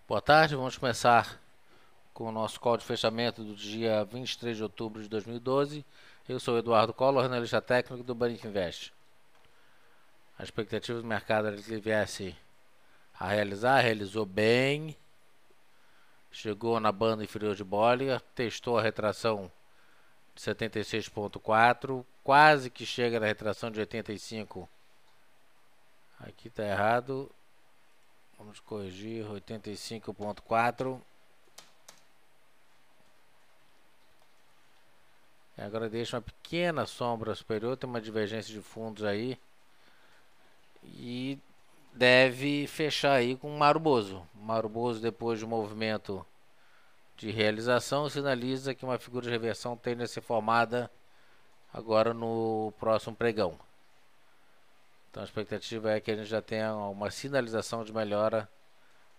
Boa tarde, vamos começar com o nosso call de fechamento do dia 23 de outubro de 2012. Eu sou o Eduardo Collor, analista técnico do Bank Invest. A expectativa do mercado era que ele viesse a realizou bem, chegou na banda inferior de Bollinger, testou a retração de 76,4, quase que chega na retração de 85. Aqui está errado, vamos corrigir, 85,4. Agora deixa uma pequena sombra superior, tem uma divergência de fundos aí. E deve fechar aí com o Mauro Bozo. Mauro Bozo, depois de um movimento de realização, sinaliza que uma figura de reversão tende a ser formada agora no próximo pregão. Então a expectativa é que a gente já tenha uma sinalização de melhora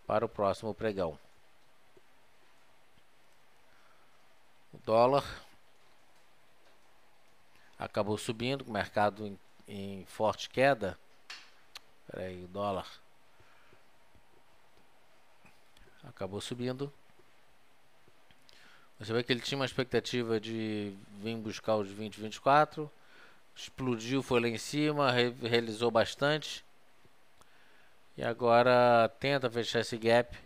para o próximo pregão. O dólar acabou subindo, o mercado em forte queda. O dólar acabou subindo. Você vê que ele tinha uma expectativa de vir buscar os 20, 24. Explodiu, foi lá em cima, realizou bastante. E agora tenta fechar esse gap.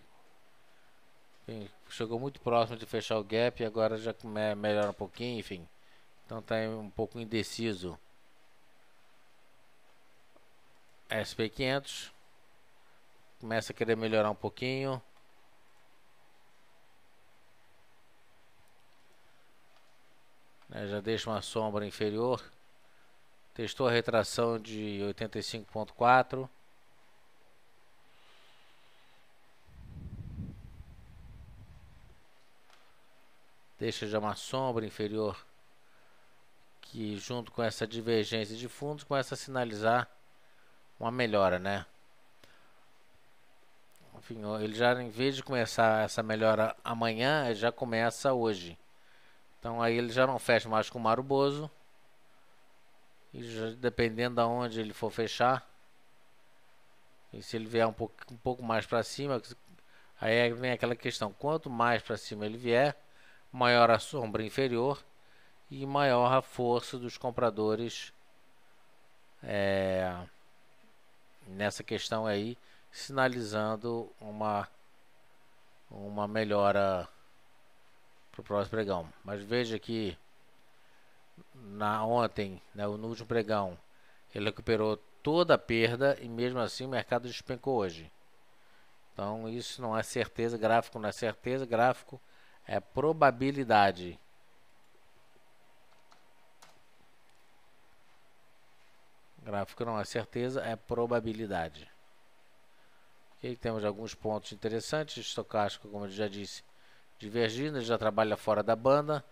Chegou muito próximo de fechar o gap e agora já melhora um pouquinho, enfim. Então está um pouco indeciso. SP500 começa a querer melhorar um pouquinho. Já deixa uma sombra inferior. Testou a retração de 85,4. Deixa já uma sombra inferior que, junto com essa divergência de fundos, começa a sinalizar uma melhora, né? Enfim, ele já, em vez de começar essa melhora amanhã, ele já começa hoje. Então aí ele já não fecha mais com o Mauro Bozo. E já, dependendo de onde ele for fechar, e se ele vier um pouco mais para cima, aí vem aquela questão: quanto mais para cima ele vier, maior a sombra inferior e maior a força dos compradores nessa questão aí, sinalizando uma melhora para o próximo pregão. Mas veja que ontem, né, no último pregão, ele recuperou toda a perda e mesmo assim o mercado despencou hoje. Então isso não é certeza, gráfico não é certeza, gráfico é probabilidade. Gráfico não é certeza, é probabilidade. Ok, temos alguns pontos interessantes. Estocástico, como eu já disse, divergindo, ele já trabalha fora da banda.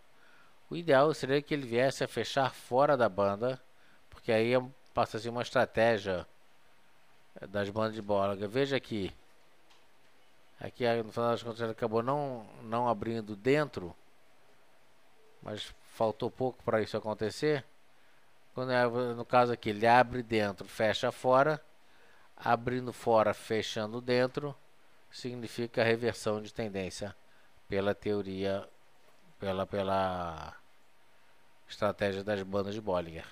O ideal seria que ele viesse a fechar fora da banda, porque aí passa a ser uma estratégia das bandas de Bollinger. Veja aqui, no final das contas ele acabou não abrindo dentro, mas faltou pouco para isso acontecer. No caso aqui, ele abre dentro, fecha fora. Abrindo fora, fechando dentro, significa reversão de tendência pela teoria, pela estratégia das bandas de Bollinger.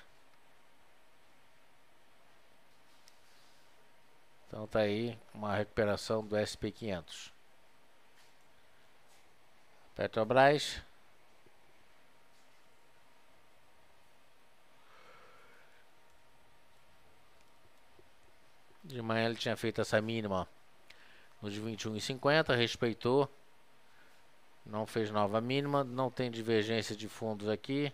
Então tá aí uma recuperação do SP500. Petrobras. De manhã ele tinha feito essa mínima nos 21,50, respeitou. Não fez nova mínima, não tem divergência de fundos aqui.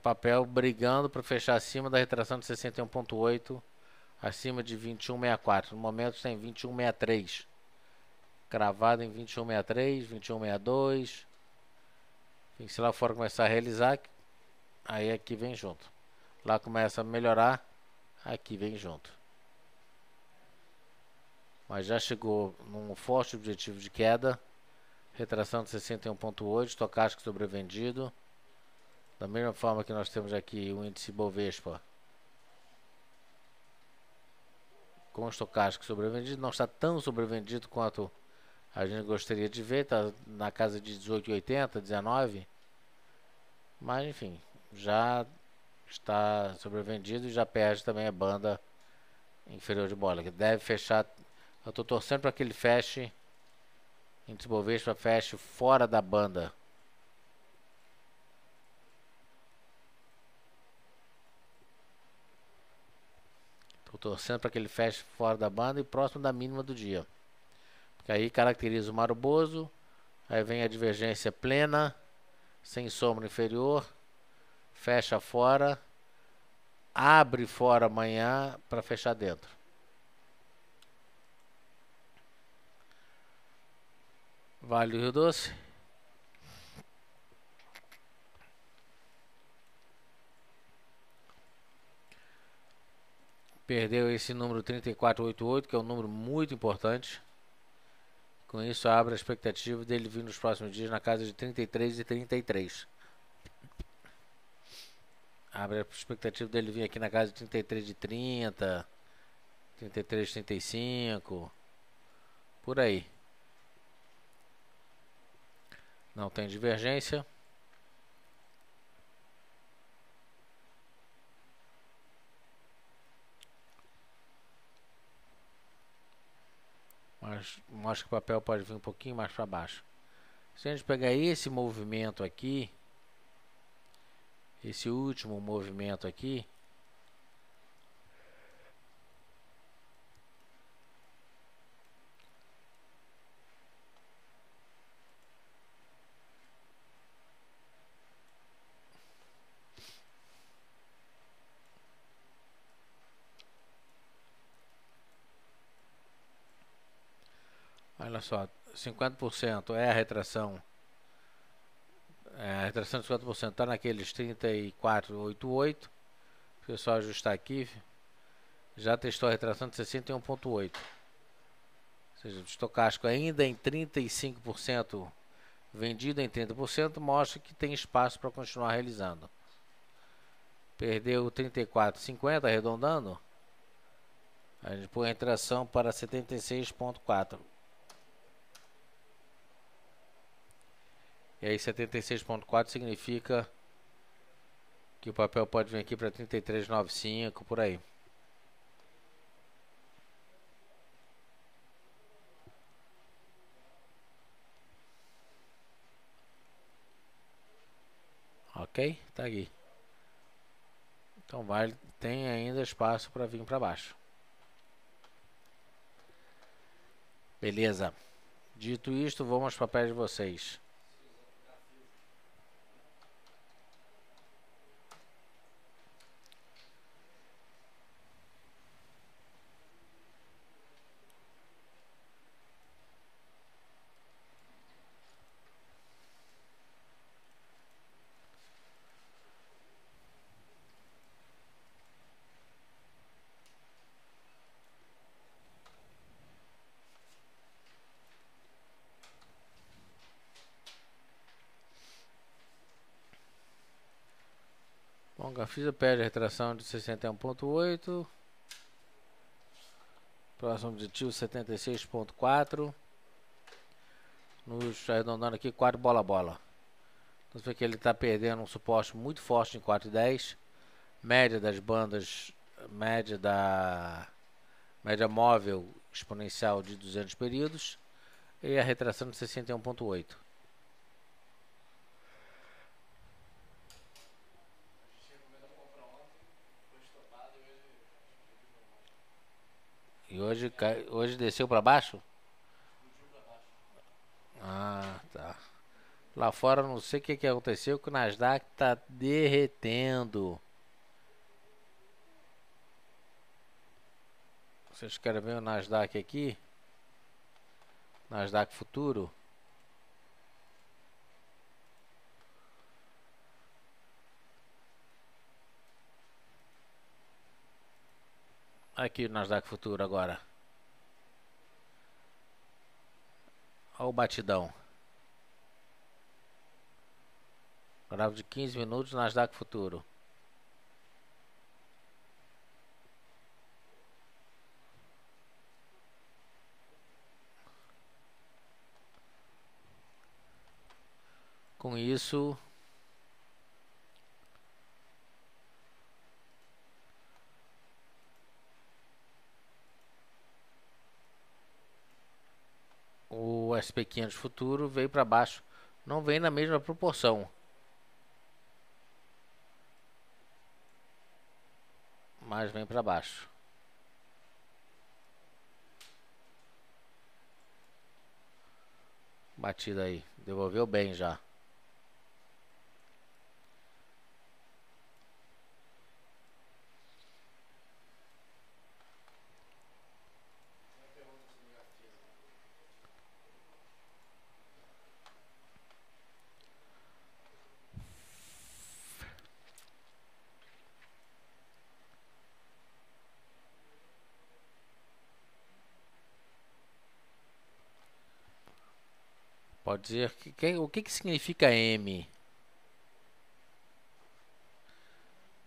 Papel brigando para fechar acima da retração de 61,8, acima de 21,64. No momento tem 21,63. Cravado em 21,63, 21,62. Se lá fora começar a realizar, aí aqui vem junto. Lá começa a melhorar, aqui vem junto. Mas já chegou num forte objetivo de queda. Retração de 61,8, estocástico sobrevendido. Da mesma forma que nós temos aqui o índice Bovespa com o estocástico sobrevendido, não está tão sobrevendido quanto a gente gostaria de ver, está na casa de 18,80, 19, mas enfim, já está sobrevendido e já perde também a banda inferior de bola, que deve fechar. Eu estou torcendo para que ele feche, índice Bovespa feche fora da banda. Estou torcendo para que ele feche fora da banda e próximo da mínima do dia. Porque aí caracteriza o Mauro Bozo, aí vem a divergência plena, sem sombra inferior, fecha fora, abre fora amanhã para fechar dentro. Vale do Rio Doce. Perdeu esse número 3488, que é um número muito importante. Com isso abre a expectativa dele vir nos próximos dias na casa de 33 e 33. Abre a expectativa dele vir aqui na casa de 33 de 30, 33 de 35, por aí. Não tem divergência. Mas mostra que o papel pode vir um pouquinho mais para baixo. Se a gente pegar esse movimento aqui, esse último movimento aqui, olha só, 50% é a retração. A retração de 50% está naqueles 34,88. Se eu só ajustar aqui, já testou a retração de 61,8. Ou seja, o estocástico ainda em 35%, vendido em 30%, mostra que tem espaço para continuar realizando. Perdeu 34,50, arredondando. A gente põe a retração para 76,4. E aí 76,4 significa que o papel pode vir aqui para 33,95 por aí. Ok? Tá aqui. Então tem ainda espaço para vir para baixo. Beleza. Dito isto, vamos aos papéis de vocês. Bom, Gafisa perde a retração de 61,8. Próximo objetivo 76,4. Nos arredondando aqui 4 bola. Você vê que ele está perdendo um suporte muito forte em 4,10. Média das bandas, média móvel exponencial de 200 períodos. E a retração de 61,8. E hoje desceu para baixo? Ah, tá. Lá fora não sei o que aconteceu, que o Nasdaq tá derretendo. Vocês querem ver o Nasdaq aqui? Nasdaq futuro. Aqui o Nasdaq futuro agora. Olha o batidão. Gráfico de 15 minutos, Nasdaq futuro. Com isso, o SP500 futuro veio para baixo. Não vem na mesma proporção, mas vem para baixo. Batida aí, devolveu bem já. Pode dizer o que significa M?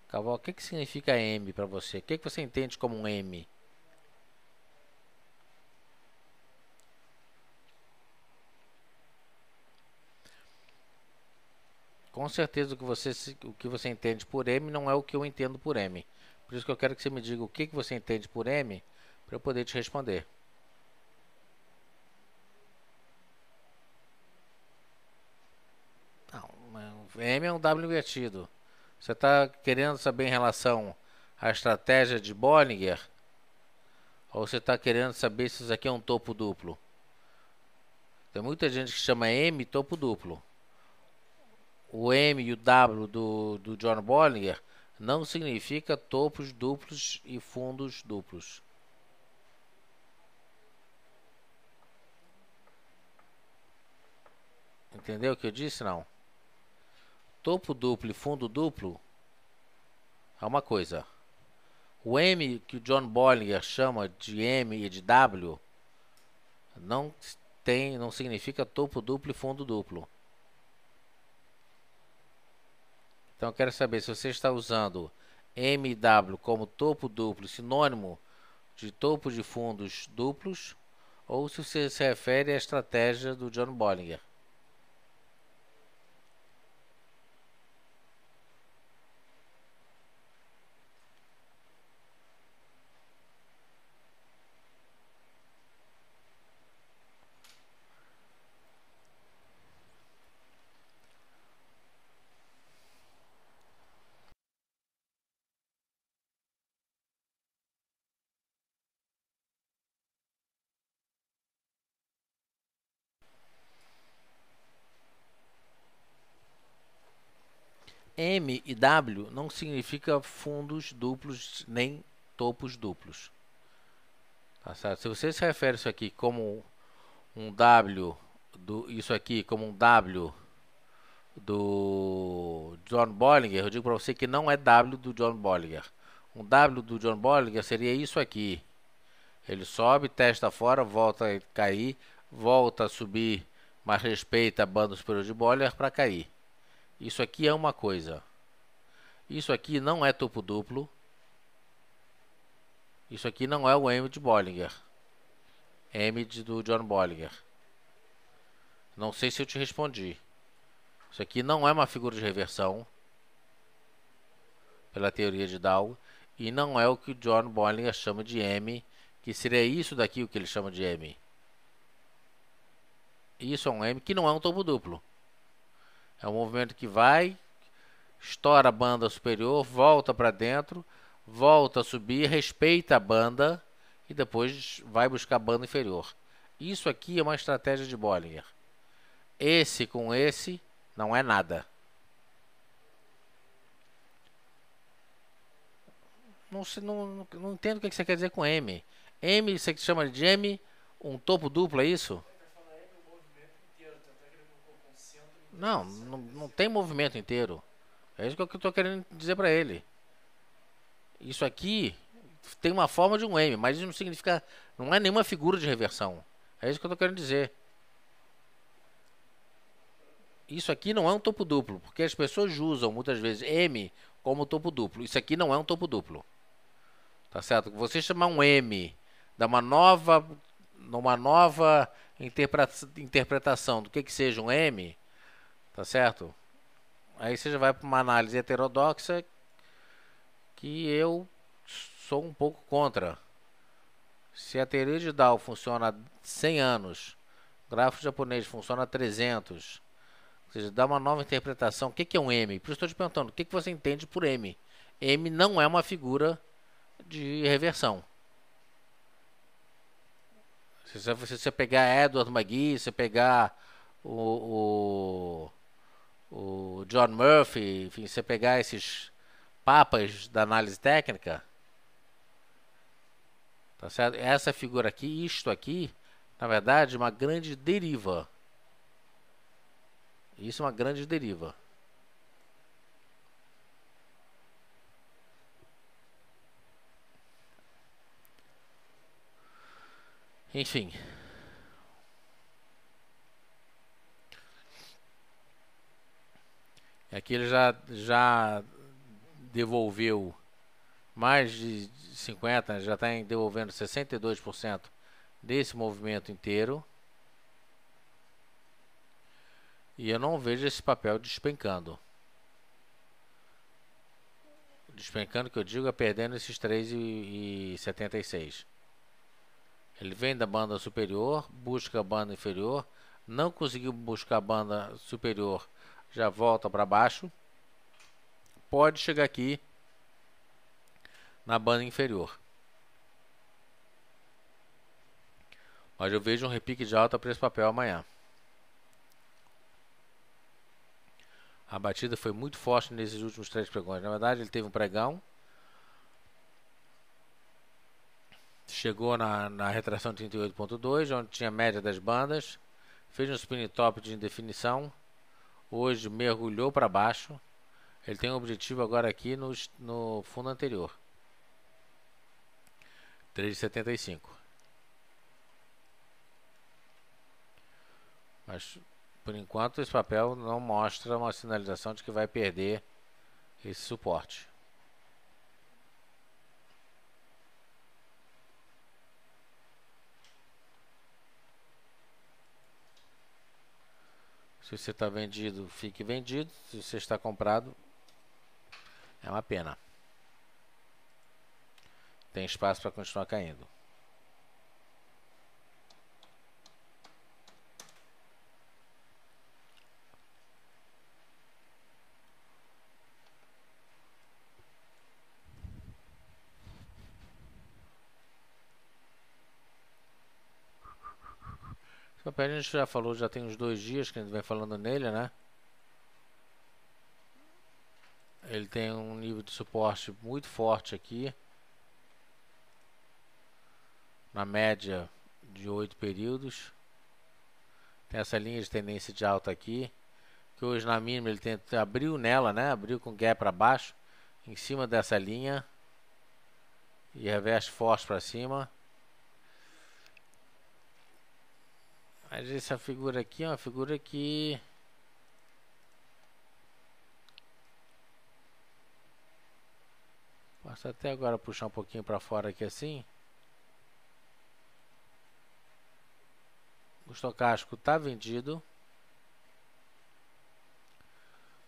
Cavalo, o que significa M para você? O que você entende como um M? Com certeza o que você entende por M não é o que eu entendo por M. Por isso que eu quero que você me diga o que você entende por M para eu poder te responder. Não, M é um W invertido. Você está querendo saber em relação à estratégia de Bollinger? Ou você está querendo saber se isso aqui é um topo duplo? Tem muita gente que chama M topo duplo. O M e o W do John Bollinger não significa topos duplos e fundos duplos. Entendeu o que eu disse? Não. Topo duplo e fundo duplo é uma coisa. O M que o John Bollinger chama de M e de W não significa topo duplo e fundo duplo. Então eu quero saber se você está usando M e W como topo duplo, sinônimo de topo de fundos duplos, ou se você se refere à estratégia do John Bollinger. M e W não significa fundos duplos nem topos duplos. Tá certo? Se você se refere isso aqui como um W, isso aqui como um W do John Bollinger, eu digo para você que não é W do John Bollinger. Um W do John Bollinger seria isso aqui. Ele sobe, testa fora, volta a cair, volta a subir, mas respeita a banda superior de Bollinger para cair. Isso aqui é uma coisa. Isso aqui não é topo duplo. Isso aqui não é o M de Bollinger. Do John Bollinger. Não sei se eu te respondi. Isso aqui não é uma figura de reversão pela teoria de Dow e não é o que o John Bollinger chama de M, que seria isso daqui o que ele chama de M. Isso é um M que não é um topo duplo. É um movimento que vai, estoura a banda superior, volta para dentro, volta a subir, respeita a banda e depois vai buscar a banda inferior. Isso aqui é uma estratégia de Bollinger. Esse com esse não é nada. Não entendo o que você quer dizer com M. M, você chama de M, um topo duplo, é isso? Não tem movimento inteiro. É isso que eu estou querendo dizer para ele. Isso aqui tem uma forma de um M, mas isso não significa, não é nenhuma figura de reversão. É isso que eu estou querendo dizer. Isso aqui não é um topo duplo, porque as pessoas usam muitas vezes M como topo duplo. Isso aqui não é um topo duplo. Tá certo? Você chamar um M numa nova interpretação do que seja um M, Tá certo? Aí você já vai para uma análise heterodoxa que eu sou um pouco contra. Se a teoria de Dow funciona há 100 anos, o gráfico japonês funciona há 300, ou seja, dá uma nova interpretação. O que é um M? Por isso estou te perguntando, o que você entende por M? M não é uma figura de reversão. Se você pegar Edward McGee, se você pegar o John Murphy, enfim, se você pegar esses papas da análise técnica, tá certo? Essa figura aqui, isto aqui, na verdade, é uma grande deriva. Isso é uma grande deriva. Enfim. Aqui ele já devolveu mais de 50%, já está devolvendo 62% desse movimento inteiro. E eu não vejo esse papel despencando. Despencando, que eu digo, é perdendo esses 3,76. Ele vem da banda superior, busca a banda inferior, não conseguiu buscar a banda superior, já volta para baixo. Pode chegar aqui na banda inferior. Mas eu vejo um repique de alta para esse papel amanhã. A batida foi muito forte nesses últimos 3 pregões. Na verdade, ele teve um pregão. Chegou na retração 38.2, onde tinha a média das bandas. Fez um spin top de indefinição. Hoje mergulhou para baixo. Ele tem um objetivo agora aqui no fundo anterior. 3,75. Mas por enquanto esse papel não mostra uma sinalização de que vai perder esse suporte. Se você está vendido, fique vendido. Se você está comprado, é uma pena. Tem espaço para continuar caindo. Esse papel a gente já falou, já tem uns 2 dias que a gente vem falando nele, né? Ele tem um nível de suporte muito forte aqui, na média de 8 períodos. Tem essa linha de tendência de alta aqui, que hoje na mínima ele abriu nela, né? Abriu com gap para baixo, em cima dessa linha, e reveste forte para cima. Mas essa figura aqui é uma figura que posso até agora puxar um pouquinho para fora aqui assim. O estocástico está vendido.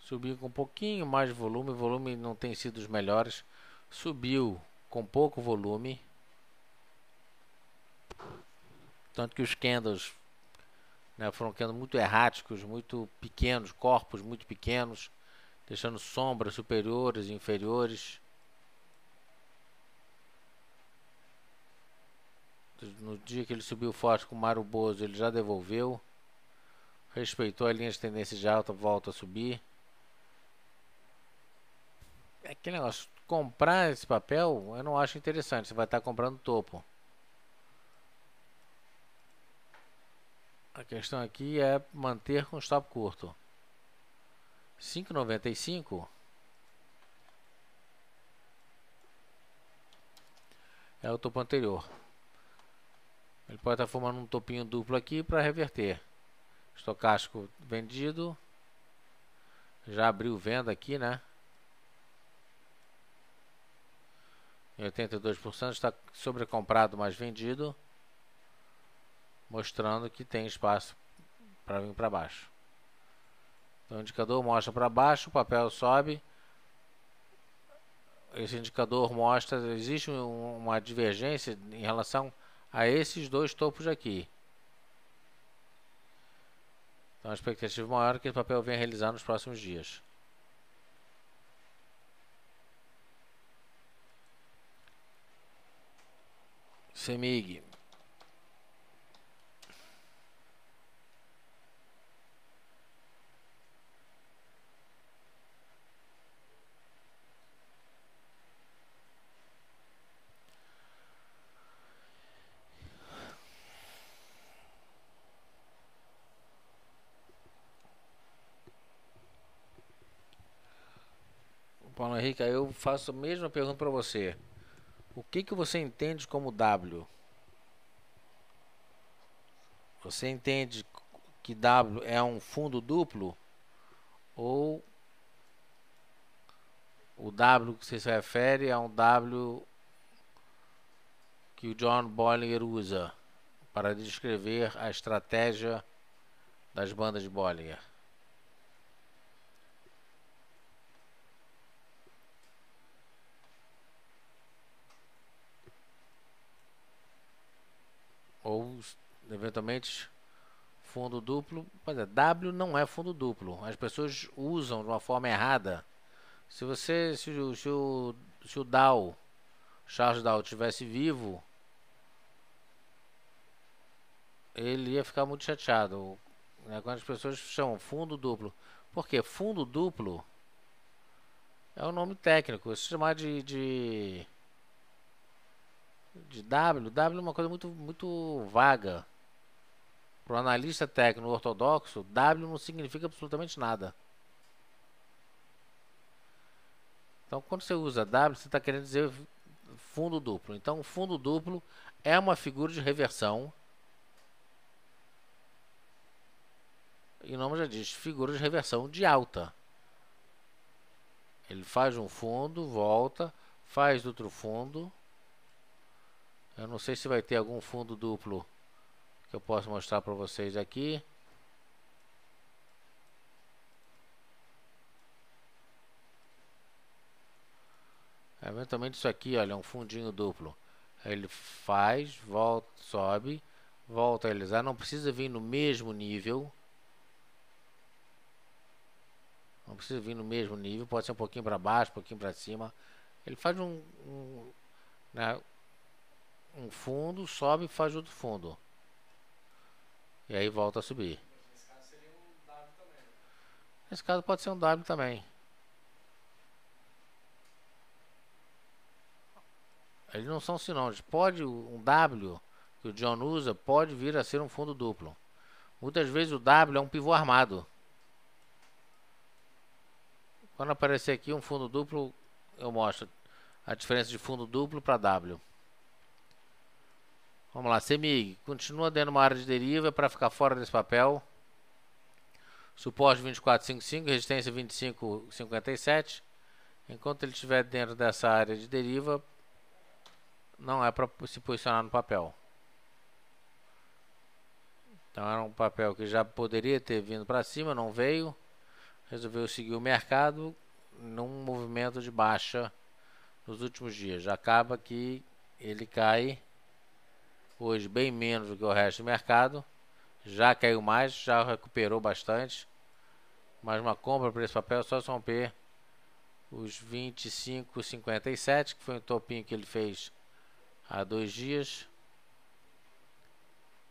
Subiu com um pouquinho mais de volume. O volume não tem sido os melhores. Subiu com pouco volume. Tanto que os candles, né, foram candles muito erráticos, muito pequenos, corpos muito pequenos, deixando sombras superiores e inferiores. No dia que ele subiu forte com o Mário Bozo, ele já devolveu. Respeitou a linha de tendência de alta, volta a subir. É aquele negócio, comprar esse papel eu não acho interessante, você vai estar comprando topo. A questão aqui é manter com stop curto. 5,95 é o topo anterior. Ele pode estar formando um topinho duplo aqui para reverter. Estocástico vendido. Já abriu venda aqui, né? Em 82% está sobrecomprado, mas vendido. Mostrando que tem espaço para vir para baixo. Então, o indicador mostra para baixo, o papel sobe. Esse indicador mostra, existe uma divergência em relação a esses dois topos aqui. Então, a expectativa maior é que o papel venha realizar nos próximos dias. CEMIG. Paulo Henrique, aí eu faço a mesma pergunta para você. O que você entende como W? Você entende que W é um fundo duplo? Ou o W que você se refere é um W que o John Bollinger usa para descrever a estratégia das bandas de Bollinger? Ou, eventualmente, fundo duplo. Mas W não é fundo duplo. As pessoas usam de uma forma errada. Se o Dow, Charles Dow, estivesse vivo, ele ia ficar muito chateado, né, quando as pessoas chamam fundo duplo. Por quê? Fundo duplo é o nome técnico. Se chamar de W é uma coisa muito vaga. Para o analista técnico ortodoxo, W não significa absolutamente nada. Então, quando você usa W, você está querendo dizer fundo duplo. Então, fundo duplo é uma figura de reversão. E o nome já diz, figura de reversão de alta. Ele faz um fundo, volta, faz outro fundo. Eu não sei se vai ter algum fundo duplo que eu posso mostrar para vocês aqui. Eventualmente isso aqui, olha, é um fundinho duplo. Ele faz, volta, sobe, volta a realizar. Não precisa vir no mesmo nível. Não precisa vir no mesmo nível. Pode ser um pouquinho para baixo, um pouquinho para cima. Ele faz né, um fundo, sobe e faz outro fundo. E aí volta a subir. Nesse caso seria um W também. Nesse caso pode ser um W também. Eles não são sinônimos. Pode um W que o John usa pode vir a ser um fundo duplo. Muitas vezes o W é um pivô armado. Quando aparecer aqui um fundo duplo, eu mostro a diferença de fundo duplo para W. Vamos lá, CEMIG. Continua dando uma área de deriva para ficar fora desse papel. Suporte 24,55, resistência 25,57. Enquanto ele estiver dentro dessa área de deriva, não é para se posicionar no papel. Então era um papel que já poderia ter vindo para cima, não veio. Resolveu seguir o mercado num movimento de baixa nos últimos dias. Já acaba que ele cai hoje bem menos do que o resto do mercado. Já caiu mais, já recuperou bastante. Mas uma compra para esse papel só se romper os 25,57, que foi o topinho que ele fez há 2 dias.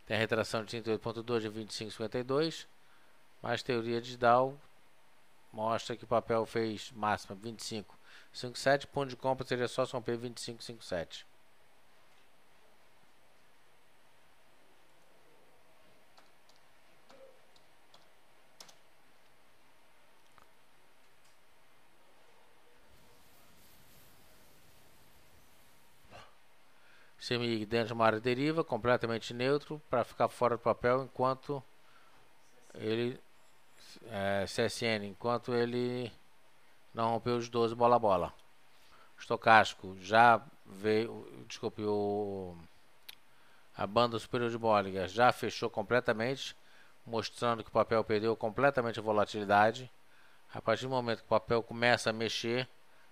Tem a retração de 38,2 de 25,52. Mas teoria de Dow mostra que o papel fez máxima 25,57. Ponto de compra seria só se romper 25,57. CEMIG dentro de uma área de deriva, completamente neutro, para ficar fora do papel enquanto ele CSN, enquanto ele não rompeu os 12 bola a bola. Estocástico já veio, a banda superior de Bollinger já fechou completamente, mostrando que o papel perdeu completamente a volatilidade. A partir do momento que o papel começa a mexer,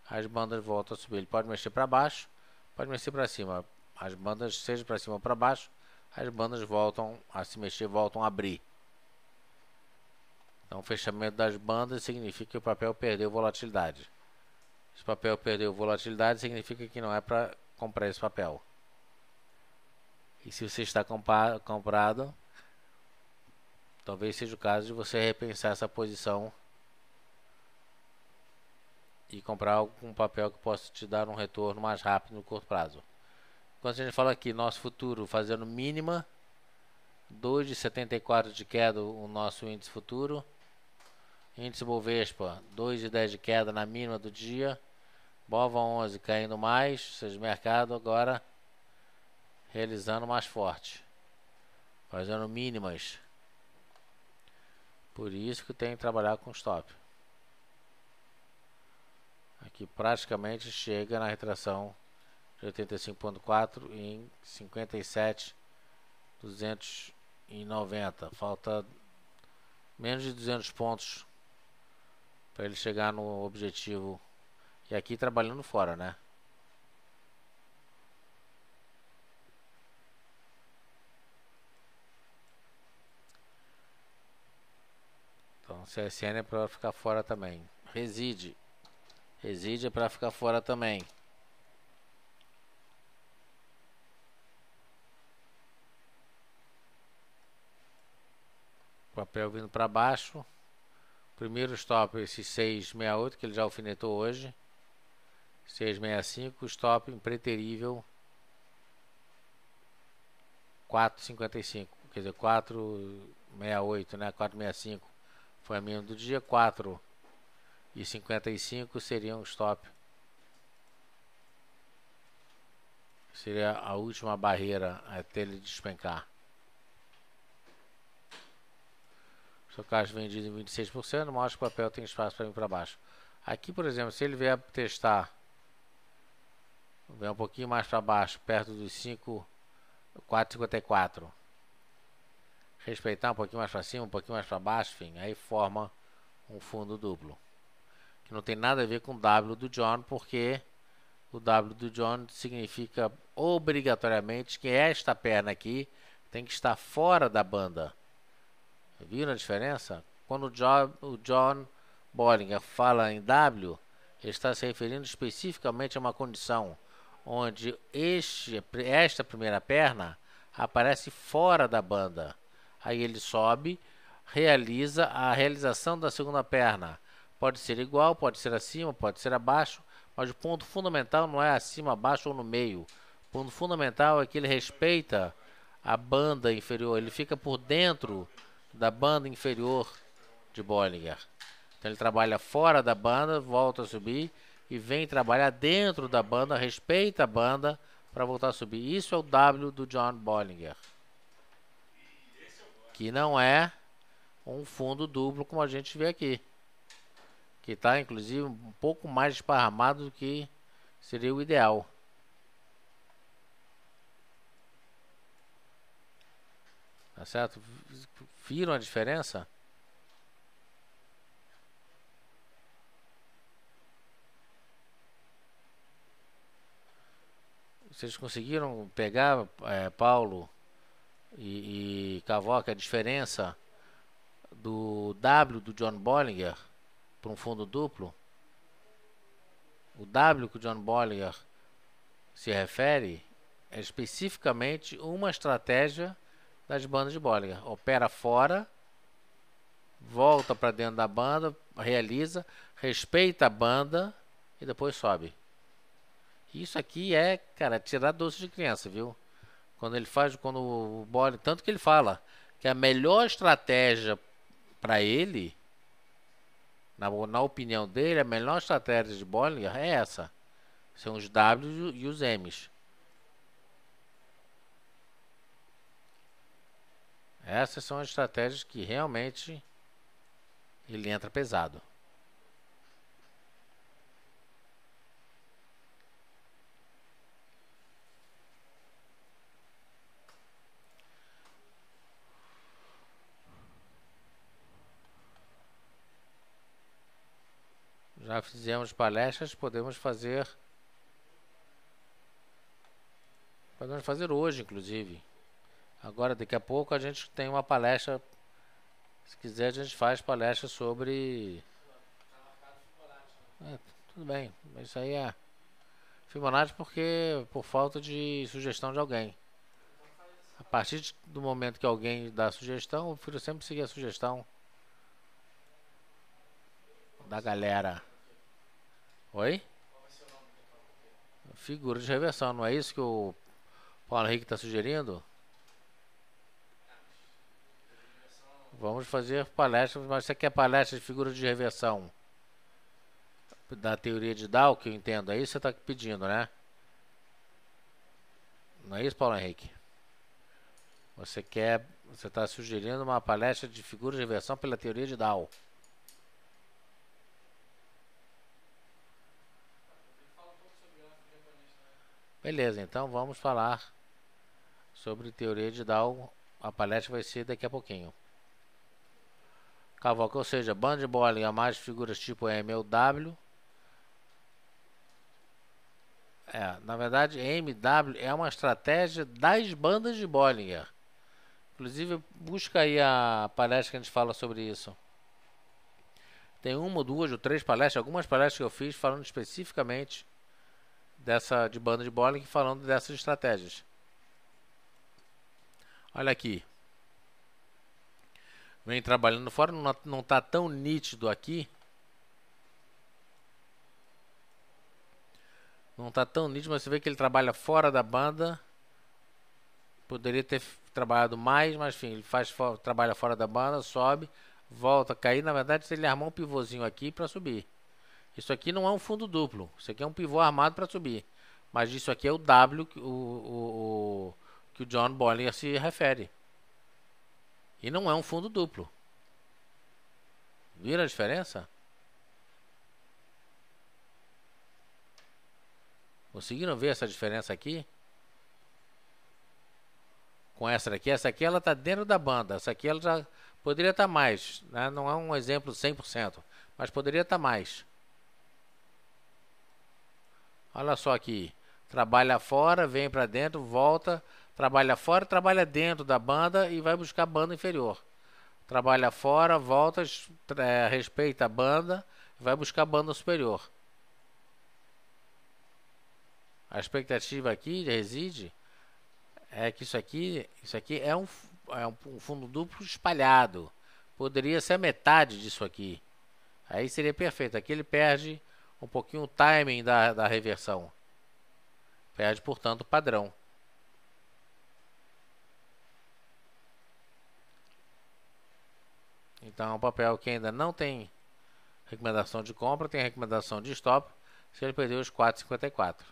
as bandas voltam a subir. Ele pode mexer para baixo, pode mexer para cima. As bandas, seja para cima ou para baixo, as bandas voltam a se mexer, voltam a abrir. Então, o fechamento das bandas significa que o papel perdeu volatilidade. Se o papel perdeu volatilidade, significa que não é para comprar esse papel. E se você está comprado, talvez seja o caso de você repensar essa posição e comprar algum papel que possa te dar um retorno mais rápido no curto prazo. Quando a gente fala aqui, nosso futuro fazendo mínima, 2,74 de queda o nosso índice futuro. Índice Bovespa, 2,10 de queda na mínima do dia. Bova 11 caindo mais, ou seja, o mercado agora realizando mais forte, fazendo mínimas. Por isso que tem que trabalhar com stop. Aqui praticamente chega na retração de 85,4 em 57,290. Falta menos de 200 pontos para ele chegar no objetivo. E aqui trabalhando fora, né? Então, CSN é para ficar fora também. Reside é para ficar fora também. Papel vindo para baixo. Primeiro stop, esse 668 que ele já alfinetou hoje. 665, stop impreterível 4,55, quer dizer, 4,68, né? 4,65 foi a mínima do dia, 4,55 seria um stop. Seria a última barreira até ele despencar. Estocagem vendido em 26%, mostra que o papel tem espaço para vir para baixo. Aqui, por exemplo, se ele vier testar, vier um pouquinho mais para baixo, perto dos 4,54, respeitar um pouquinho mais para cima, um pouquinho mais para baixo, enfim, aí forma um fundo duplo. Que não tem nada a ver com o W do John, porque o W do John significa obrigatoriamente que esta perna aqui tem que estar fora da banda. Viram a diferença? Quando o John Bollinger fala em W, ele está se referindo especificamente a uma condição onde esta primeira perna aparece fora da banda. Aí ele sobe, realiza a realização da segunda perna. Pode ser igual, pode ser acima, pode ser abaixo, mas o ponto fundamental não é acima, abaixo ou no meio. O ponto fundamental é que ele respeita a banda inferior, ele fica por dentro da banda inferior de Bollinger. Então ele trabalha fora da banda, volta a subir e vem trabalhar dentro da banda, respeita a banda para voltar a subir. Isso é o W do John Bollinger, que não é um fundo duplo como a gente vê aqui, que está inclusive um pouco mais esparramado do que seria o ideal. Tá certo? Viram a diferença? Vocês conseguiram pegar, Paulo e Cavoca, a diferença do W do John Bollinger para um fundo duplo? O W que o John Bollinger se refere é especificamente uma estratégia das bandas de Bollinger. Opera fora, volta para dentro da banda, realiza, respeita a banda e depois sobe. Isso aqui é, cara, tirar doce de criança, viu? Quando ele faz, quando o Bollinger, tanto que ele fala que a melhor estratégia para ele, na opinião dele, a melhor estratégia de Bollinger é essa. São os Ws e os Ms. Essas são as estratégias que realmente ele entra pesado. Já fizemos palestras, podemos fazer hoje, inclusive. Agora, daqui a pouco, a gente tem uma palestra. Se quiser, a gente faz palestra sobre... tudo bem, isso aí é Fibonacci porque por falta de sugestão de alguém. A partir do momento que alguém dá a sugestão, eu prefiro sempre seguir a sugestão da galera. Oi? Figura de reversão, não é isso que o Paulo Henrique está sugerindo? Vamos fazer palestras, mas você quer palestra de figura de reversão da teoria de Dow, que eu entendo, é isso que você está pedindo, né? Não é isso, Paulo Henrique? Você está sugerindo uma palestra de figura de reversão pela teoria de Dow. Beleza, então vamos falar sobre teoria de Dow. A palestra vai ser daqui a pouquinho. Cavoca, ou seja, banda de Bollinger a mais figuras tipo M ou W. Na verdade, MW é uma estratégia das bandas de Bollinger. Inclusive, busca aí a palestra que a gente fala sobre isso. Tem uma, duas ou três palestras, algumas palestras que eu fiz falando especificamente de banda de Bollinger, falando dessas estratégias. Olha aqui. Vem trabalhando fora, não está tão nítido aqui. Não está tão nítido, mas você vê que ele trabalha fora da banda. Poderia ter trabalhado mais, mas enfim, ele trabalha fora da banda, sobe, volta a cair. Na verdade, ele armou um pivôzinho aqui para subir. Isso aqui não é um fundo duplo. Isso aqui é um pivô armado para subir. Mas isso aqui é o W que o John Bollinger se refere. E não é um fundo duplo. Viram a diferença? Conseguiram ver essa diferença aqui? Com essa aqui ela está dentro da banda. Essa aqui ela já poderia estar mais, né? Não é um exemplo 100%, mas poderia estar mais. Olha só aqui. Trabalha fora, vem para dentro, volta, trabalha fora, trabalha dentro da banda e vai buscar a banda inferior. Trabalha fora, volta, respeita a banda, vai buscar a banda superior. A expectativa aqui reside é que isso aqui é um fundo duplo espalhado. Poderia ser a metade disso aqui. Aí seria perfeito. Aqui ele perde um pouquinho o timing da reversão. Perde, portanto, o padrão. Então, é um papel que ainda não tem recomendação de compra, tem recomendação de stop, se ele perder os 4,54.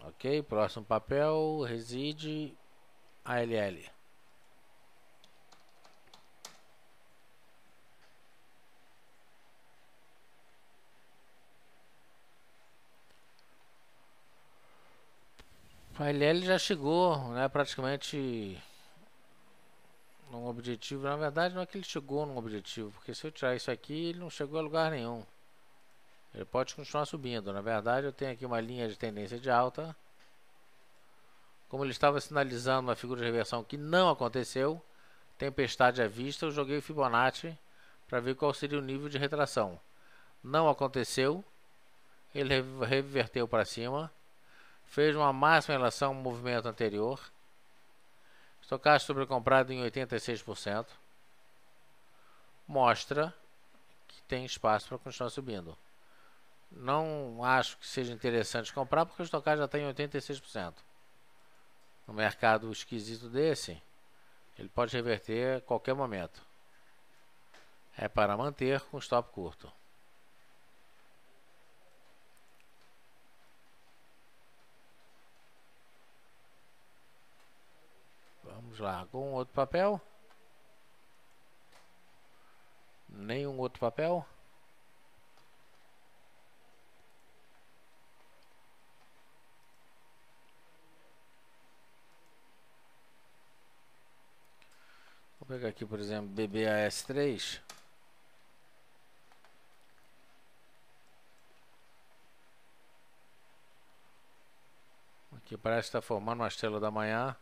Ok, próximo papel, reside ALL. A ALL já chegou, né, praticamente num objetivo. Na verdade, não é que ele chegou num objetivo, porque se eu tirar isso aqui, ele não chegou a lugar nenhum. Ele pode continuar subindo. Na verdade, eu tenho aqui uma linha de tendência de alta. Como ele estava sinalizando uma figura de reversão que não aconteceu, tempestade à vista, eu joguei o Fibonacci para ver qual seria o nível de retração. Não aconteceu. Ele reverteu para cima. Fez uma máxima em relação ao movimento anterior. Estocástico sobrecomprado em 86%. Mostra que tem espaço para continuar subindo. Não acho que seja interessante comprar porque o estocástico já está em 86%. No mercado esquisito desse, ele pode reverter a qualquer momento. É para manter com stop curto. Vamos lá, com outro papel? Nenhum outro papel? pegar aqui, por exemplo, BBAS3. Aqui parece que está formando uma estrela da manhã.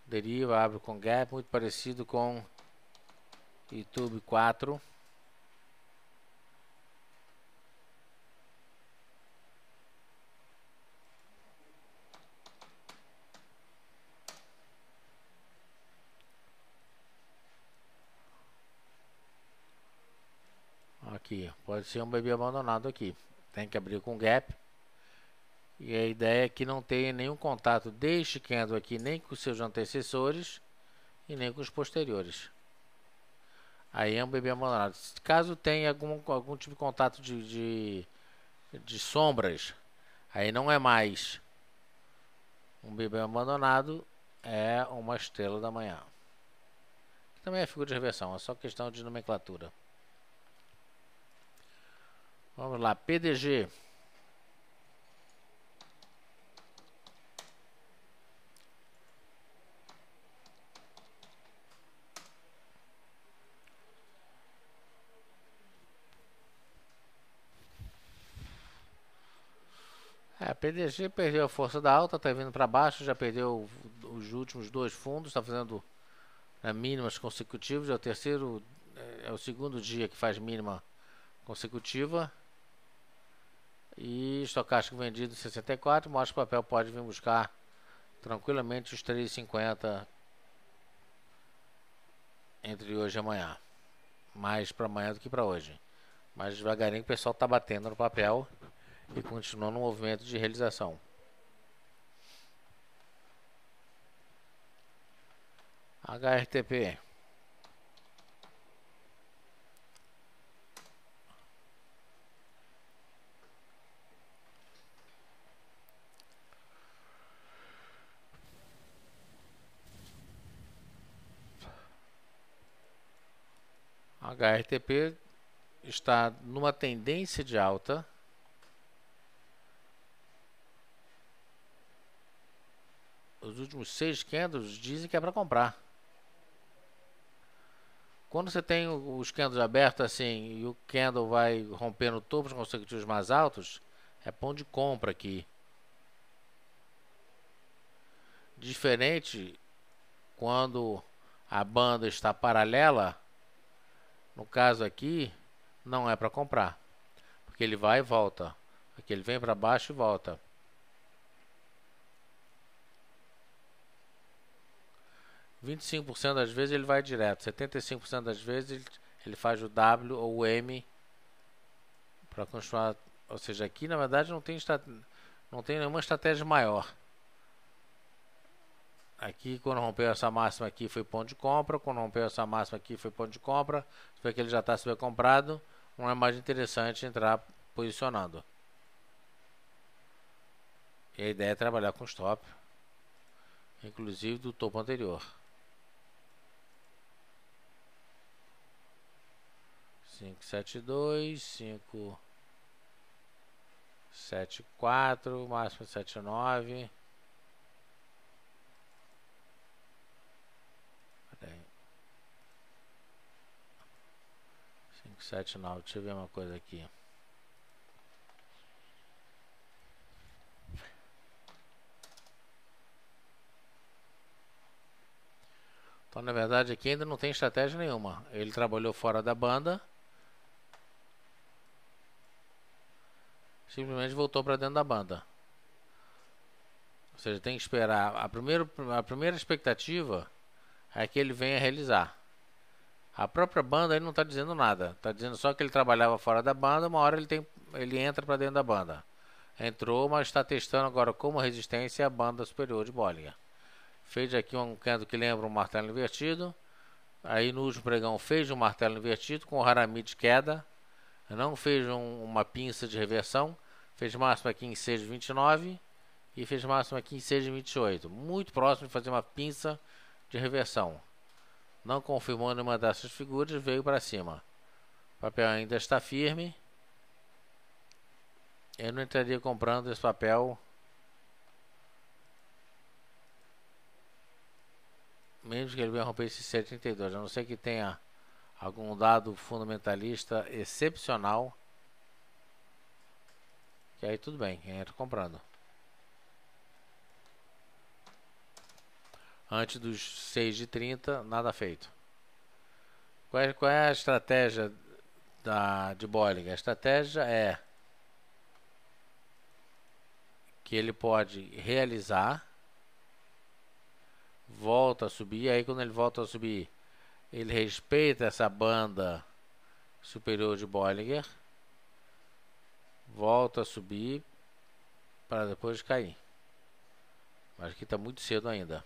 Deriva, abre com gap, muito parecido com YouTube 4. Aqui, pode ser um bebê abandonado aqui. Tem que abrir com gap. E a ideia é que não tenha nenhum contato deste candle aqui, nem com seus antecessores e nem com os posteriores. Aí é um bebê abandonado. Caso tenha algum tipo de contato de sombras, aí não é mais um bebê abandonado, é uma estrela da manhã. Também é figura de reversão, é só questão de nomenclatura. Vamos lá, PDG. PDG perdeu a força da alta, está vindo para baixo, já perdeu os últimos dois fundos, está fazendo mínimas consecutivas, é o segundo dia que faz mínima consecutiva. E estocástico vendido em 64, mostra que o papel pode vir buscar tranquilamente os 3,50 entre hoje e amanhã. Mais para amanhã do que para hoje. Mas devagarinho o pessoal está batendo no papel e continua no movimento de realização. HRTP. HRTP está numa tendência de alta. Os últimos 6 candles dizem que é para comprar. Quando você tem os candles abertos assim e o candle vai rompendo topos consecutivos mais altos, é ponto de compra aqui. Diferente quando a banda está paralela, no caso aqui, não é para comprar, porque ele vai e volta. Aqui ele vem para baixo e volta. ,25% das vezes ele vai direto, 75% das vezes ele faz o W ou o M para continuar. Ou seja, aqui na verdade não tem nenhuma estratégia maior. Aqui quando rompeu essa máxima aqui foi ponto de compra, quando rompeu essa máxima aqui foi ponto de compra. Se for que ele já está super comprado, não é mais interessante entrar posicionando. E a ideia é trabalhar com stop, inclusive do topo anterior. 572, 574, máximo 79. 579, deixa eu ver uma coisa aqui. Então, na verdade, aqui ainda não tem estratégia nenhuma. Ele trabalhou fora da banda. Simplesmente voltou para dentro da banda. Ou seja, tem que esperar. A primeira expectativa é que ele venha realizar. A própria banda ele não está dizendo nada. Está dizendo só que ele trabalhava fora da banda. Uma hora ele entra para dentro da banda. Entrou, mas está testando agora como resistência a banda superior de Bollinger. Fez aqui um candle que lembra um martelo invertido. Aí no último pregão fez um martelo invertido com o Harami de queda. Não fez uma pinça de reversão. Fez máximo aqui em 6,29 e fez máximo aqui em 6,28. Muito próximo de fazer uma pinça de reversão. Não confirmou nenhuma dessas figuras, veio para cima. O papel ainda está firme. Eu não entraria comprando esse papel Mesmo que ele venha romper esse 7,32, a não ser que tenha algum dado fundamentalista excepcional, que aí tudo bem, entra comprando. Antes dos 6,30, nada feito. Qual é a estratégia de Bollinger? A estratégia é que ele pode realizar, volta a subir, aí quando ele volta a subir, ele respeita essa banda superior de Bollinger, volta a subir para depois cair. Mas aqui está muito cedo ainda.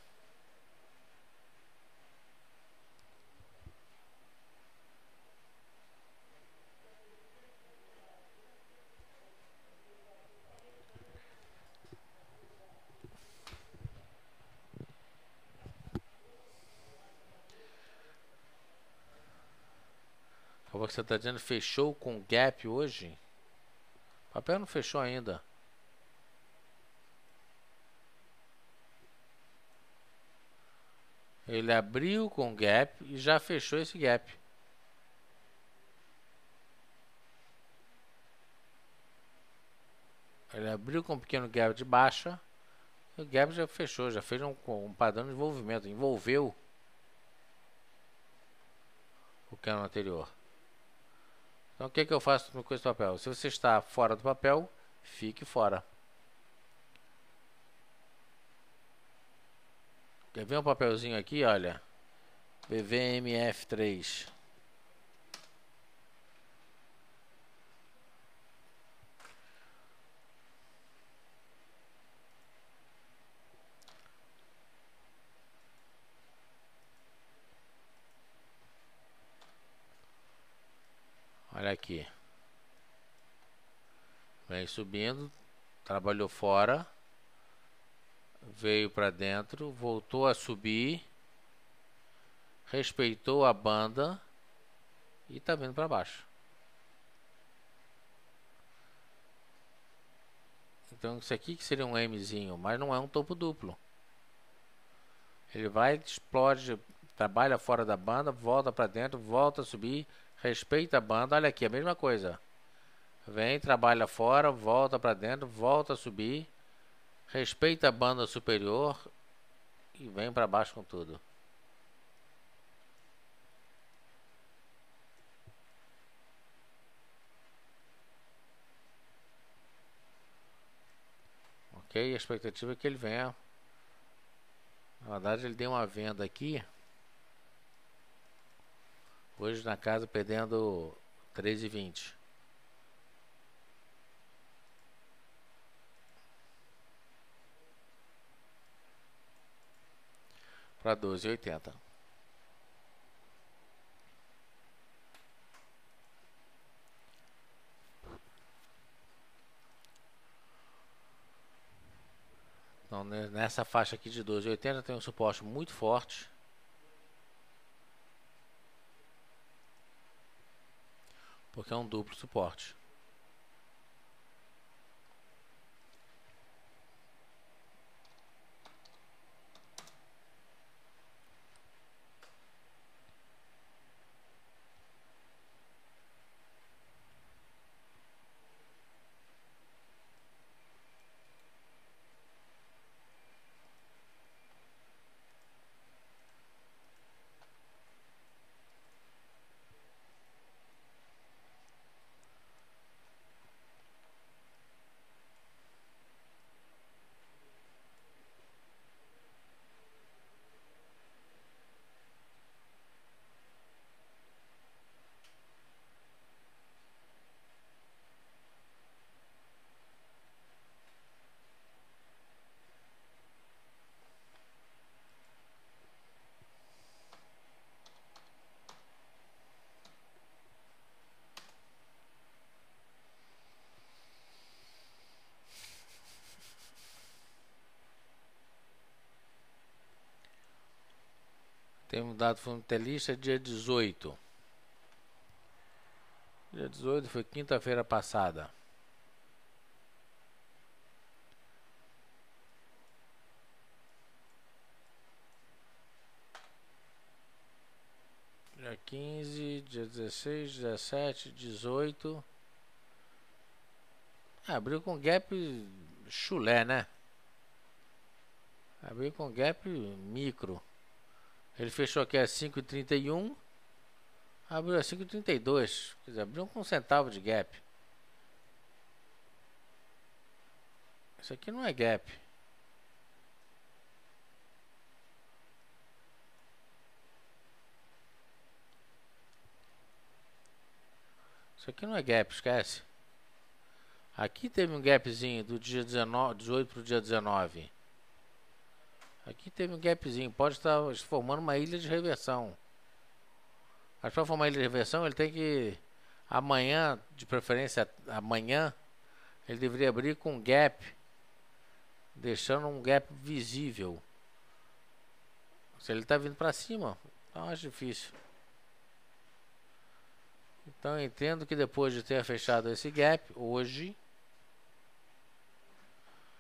Como você está dizendo, fechou com gap hoje? O papel não fechou ainda. Ele abriu com gap e já fechou esse gap. Ele abriu com um pequeno gap de baixa. O gap já fechou, já fez um padrão de envolvimento. Envolveu o cano anterior. Então o que eu faço com esse papel? Se você está fora do papel, fique fora. Quer ver um papelzinho aqui, olha. BVMF3. Olha aqui. Vem subindo, trabalhou fora, veio para dentro, voltou a subir, respeitou a banda e está vindo para baixo. Então isso aqui que seria um Mzinho, mas não é um topo duplo. Ele vai, explode, trabalha fora da banda, volta para dentro, volta a subir, respeita a banda. Olha aqui, a mesma coisa. Vem, trabalha fora, volta para dentro, volta a subir, respeita a banda superior e vem para baixo com tudo. Ok? A expectativa é que ele venha. Na verdade, ele deu uma venda aqui. Hoje na casa perdendo 13,20. Para 12,80. Então, nessa faixa aqui de 12,80 tem um suporte muito forte. Porque é um duplo suporte. Tem um dado fundamentalista dia 18. Dia 18 foi quinta-feira passada. Dia 15, dia 16, 17, 18. Abriu com gap chulé, né? Abriu com gap micro. Ele fechou aqui a 5,31. Abriu a 5,32. Quer dizer, abriu com um centavo de gap. Isso aqui não é gap. Isso aqui não é gap, esquece. Aqui teve um gapzinho do dia 18 para o dia 19. Aqui teve um gapzinho. Pode estar formando uma ilha de reversão. Mas para formar ilha de reversão, ele tem que... Amanhã, de preferência amanhã, ele deveria abrir com gap, deixando um gap visível. Se ele está vindo para cima, tá mais difícil. Então eu entendo que depois de ter fechado esse gap, hoje,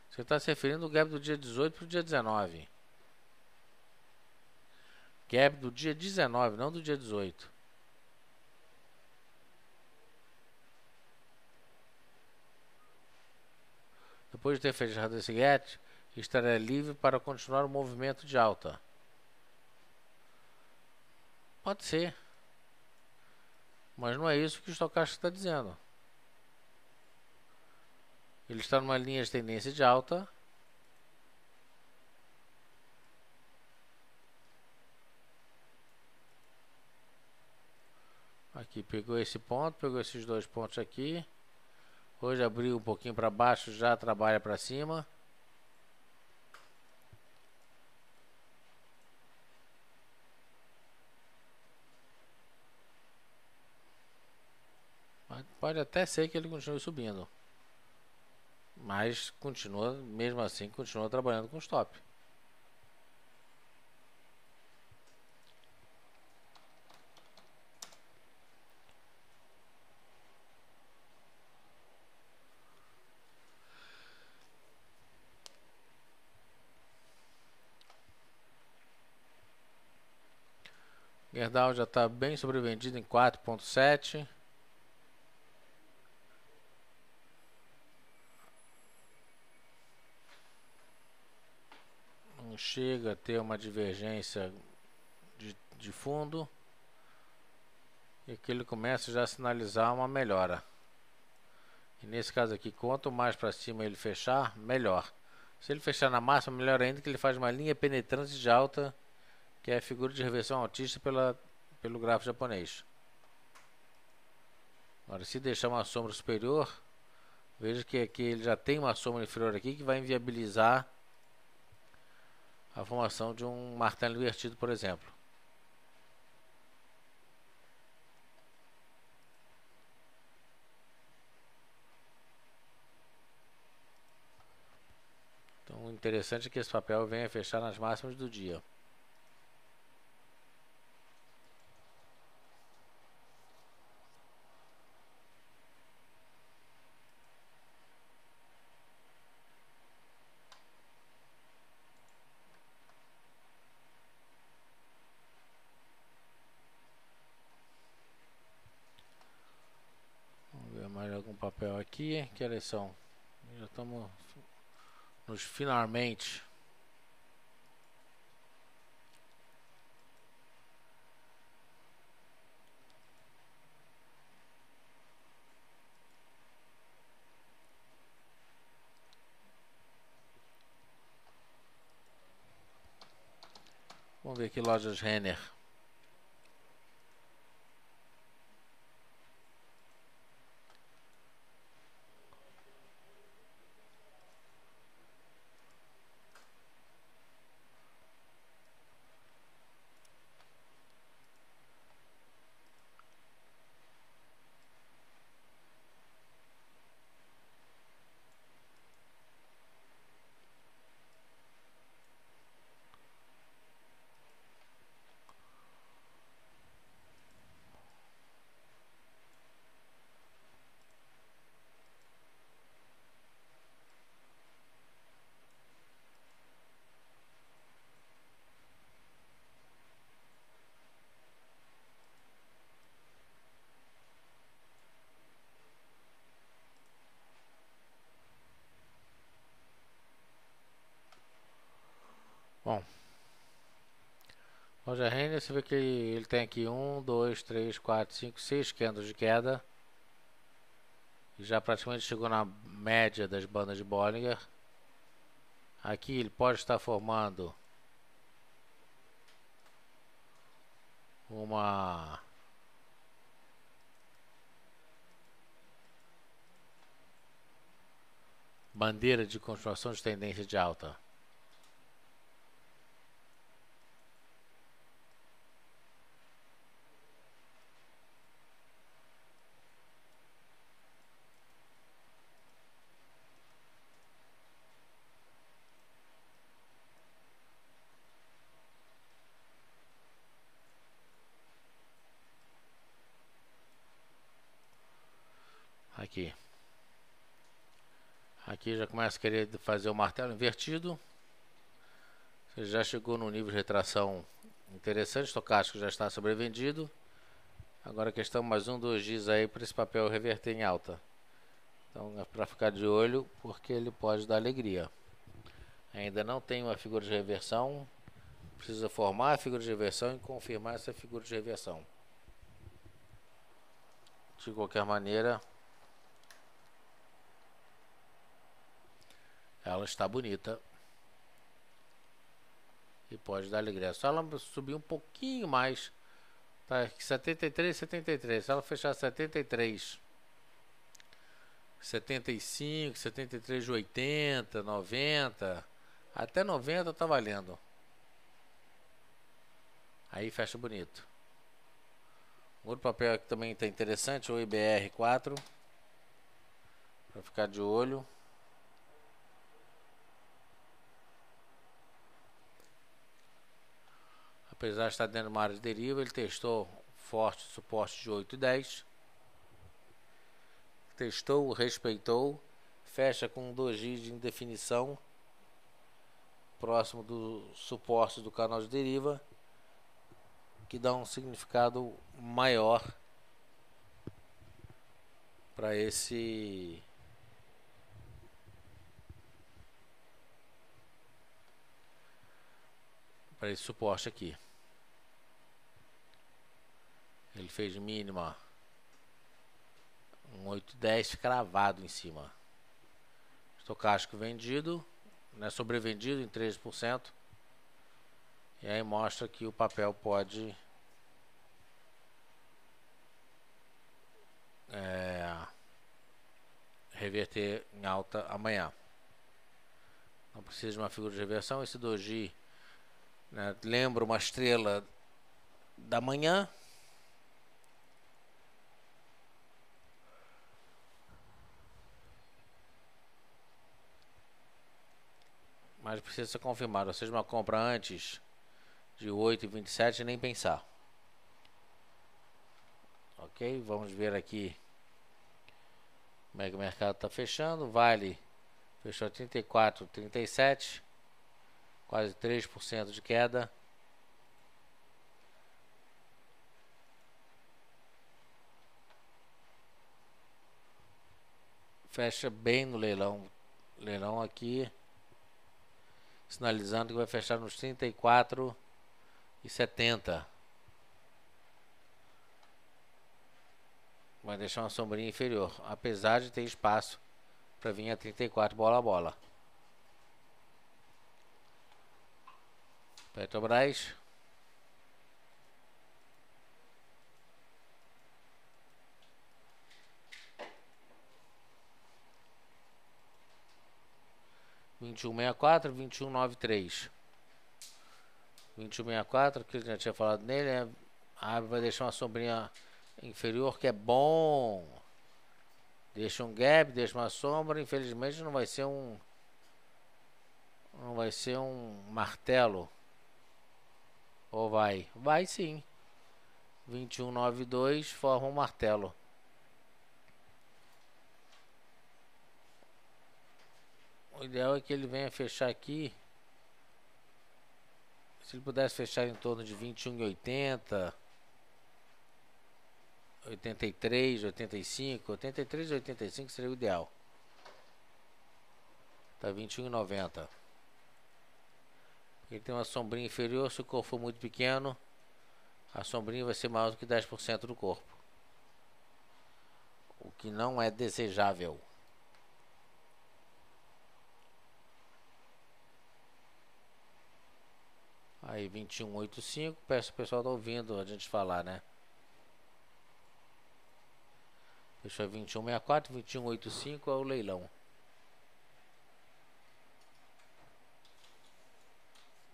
você está se referindo ao gap do dia 18 para o dia 19. Gap do dia 19, não do dia 18. Depois de ter fechado esse gap, estará livre para continuar o movimento de alta. Pode ser. Mas não é isso que o estocástico está dizendo. Ele está numa linha de tendência de alta. Aqui pegou esse ponto, pegou esses dois pontos aqui. Hoje abriu um pouquinho para baixo, já trabalha para cima. Pode até ser que ele continue subindo. Mas continua, mesmo assim, continua trabalhando com stop. Gerdau já está bem sobrevendido em 4,7. Não chega a ter uma divergência de fundo. E aqui ele começa já a sinalizar uma melhora. E nesse caso aqui, quanto mais para cima ele fechar, melhor. Se ele fechar na máxima, melhor ainda, que ele faz uma linha penetrante de alta, que é a figura de reversão altista pelo gráfico japonês. Agora, se deixar uma sombra superior, veja que aqui ele já tem uma sombra inferior aqui que vai inviabilizar a formação de um martelo invertido, por exemplo. Então, o interessante é que esse papel venha fechar nas máximas do dia. Vamos ver mais algum papel aqui. Que horas são? Já estamos nos finalmente. Vamos ver aqui lojas Renner. Bom, Roger Henry, você vê que ele tem aqui 1, 2, 3, 4, 5, 6 candles de queda. E já praticamente chegou na média das bandas de Bollinger. Aqui ele pode estar formando uma bandeira de continuação de tendência de alta. Aqui já começa a querer fazer o martelo invertido. Você já chegou no nível de retração interessante, estocástico já está sobrevendido. Agora a questão mais 1, 2 dias aí para esse papel reverter em alta. Então é para ficar de olho, porque ele pode dar alegria. Ainda não tem uma figura de reversão. Precisa formar a figura de reversão e confirmar essa figura de reversão. De qualquer maneira, ela está bonita e pode dar alegria. Só ela subir um pouquinho mais, tá? 73, 73. Se ela fechar 73, 75, 73, 80, 90, até 90 tá valendo. Aí fecha bonito. Outro papel que também está interessante, o IBR4, para ficar de olho. Apesar de estar dentro de uma área de deriva, ele testou forte suporte de 8,10. Testou, respeitou. Fecha com um doji de indefinição próximo do suporte do canal de deriva, que dá um significado maior para esse suporte aqui. Ele fez mínima um 8,10 cravado em cima. Estocástico vendido, né, sobrevendido em 13%. E aí mostra que o papel pode reverter em alta amanhã. Não precisa de uma figura de reversão. Esse doji, né, lembra uma estrela da manhã. Mas precisa ser confirmado. Ou seja, uma compra antes de 8,27 nem pensar. Ok, vamos ver aqui como é que o mercado está fechando. Vale fechou 34,37, quase 3% de queda. Fecha bem no leilão. Leilão aqui sinalizando que vai fechar nos 34,70. Vai deixar uma sombrinha inferior, apesar de ter espaço para vir a 34 bola a bola. Petrobras. R$21,64, R$21,93. R$21,64, que eu já tinha falado nele, vai deixar uma sombrinha inferior, que é bom. Deixa um gap, deixa uma sombra. Infelizmente não vai ser um martelo. Ou vai? Vai sim. 21,92 forma um martelo. O ideal é que ele venha fechar aqui. Se ele pudesse fechar em torno de 21,80, 83, 85, 83 e 85 seria o ideal. Tá 21,90. Ele tem uma sombrinha inferior. Se o corpo for muito pequeno, a sombrinha vai ser maior do que 10% do corpo, o que não é desejável. Aí 21,85. Peço o pessoal tá ouvindo a gente falar, né? Fechou 21,64. 21,85 é o leilão.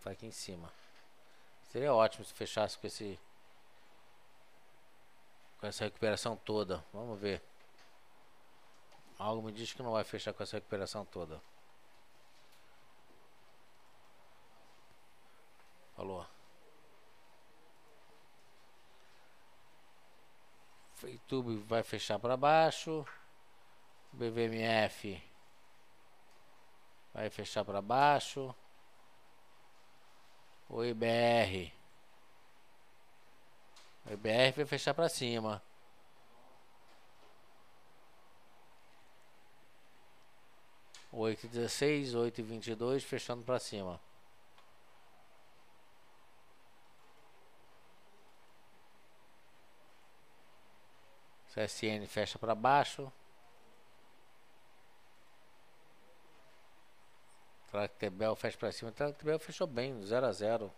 Tá aqui em cima. Seria ótimo se fechasse com essa recuperação toda. Vamos ver. Algo me diz que não vai fechar com essa recuperação toda. Falou. YouTube vai fechar para baixo. BVMF vai fechar para baixo. O IBR vai fechar para cima. O 8,16, 8,22 fechando para cima. CSN fecha para baixo. Tractebel fecha para cima. Tractebel fechou bem, 0 a 0.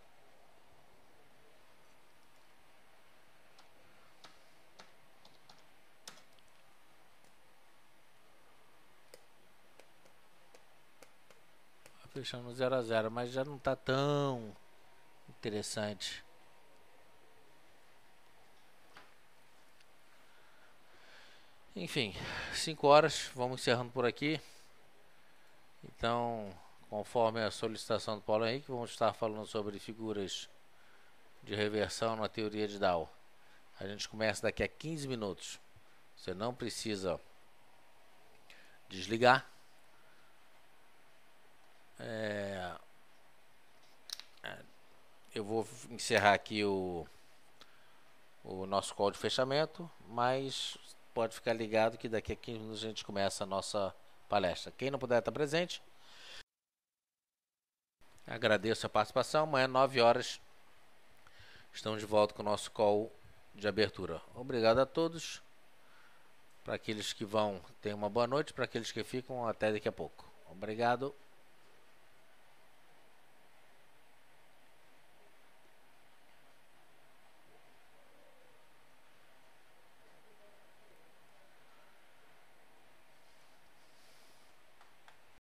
Fechando 0 a 0, mas já não tá tão interessante. Enfim, 5 horas, vamos encerrando por aqui. Então, conforme a solicitação do Paulo Henrique, vamos estar falando sobre figuras de reversão na teoria de Dow. A gente começa daqui a 15 minutos. Você não precisa desligar. Eu vou encerrar aqui o nosso call de fechamento, mas pode ficar ligado que daqui a 15 minutos a gente começa a nossa palestra. Quem não puder estar presente, agradeço a participação. Amanhã, 9 horas, estamos de volta com o nosso call de abertura. Obrigado a todos. Para aqueles que vão, tenham uma boa noite. Para aqueles que ficam, até daqui a pouco. Obrigado.